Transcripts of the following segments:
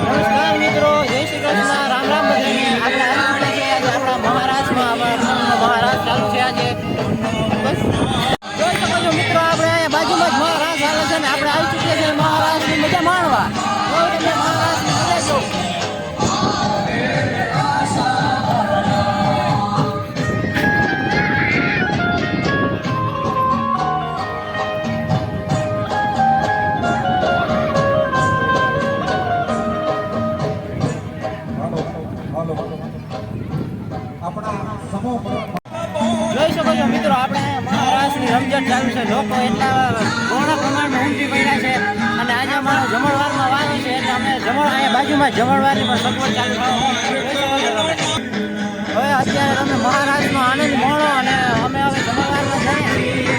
નમસ્કાર મિત્રો, જય શ્રી કૃષ્ણ, રામ રામ બધાને. આપણે આવી ગયા છે આજે આપણા મહારાષ્ટ્રમાં. મહારાષ્ટ્ર ચાલુ છે આજે. બસ જોઈ શકો છો મિત્રો, આપણે અહીંયા બાજુમાં જ મહારાષ્ટ્ર હાલે છે ને આપણે આવી ચૂક્યા છીએ મહારાષ્ટ્રની મજા માણવા. જો તમે મહારાષ્ટ્રની મજા જો. જોઈ શકો છો મિત્રો, આપણે મહારાષ્ટ્રની રમઝટ ચાલુ છે. લોકો એટલા ઘણા પ્રમાણમાં ઉમટી પડ્યા છે અને આજે અમારો જમણવારમાં વારો છે એટલે અમે અહીંયા બાજુમાં જમણવારની પણ સગવડ ચાલુ છે. હવે અત્યારે તમે મહારાષ્ટ્રનો આનંદ માણો અને અમે હવે જમણવારમાં જઈએ.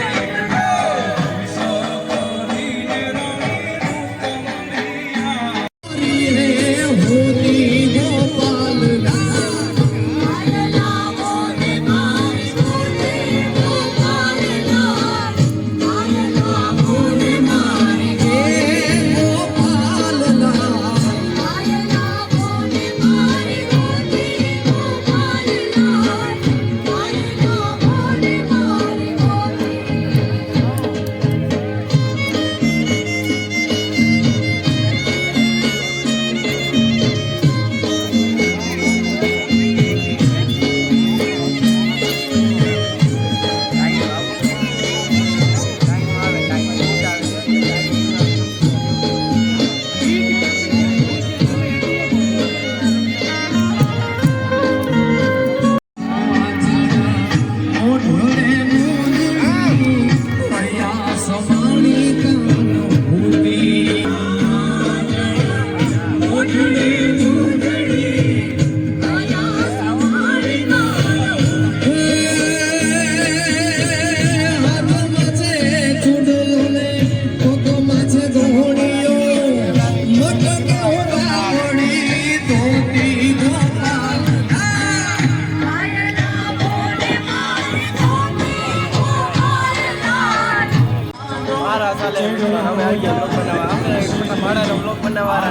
બ્લોગ બનાવવા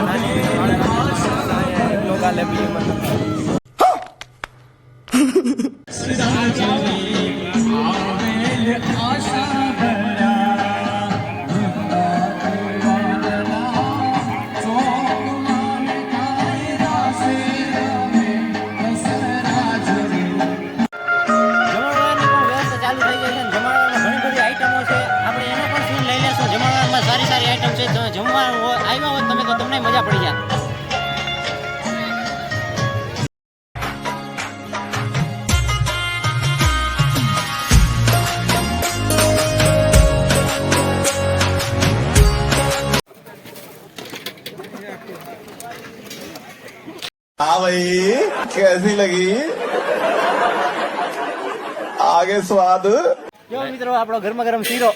સારી સારી આઈટમ છે. જમવા આવ્યા હોય તમે તો તમને મજા પડી જાય. हाँ भाई, कैसी लगी? आगे स्वाद. જો મિત્રો, આપણો ગરમા ગરમ શીરો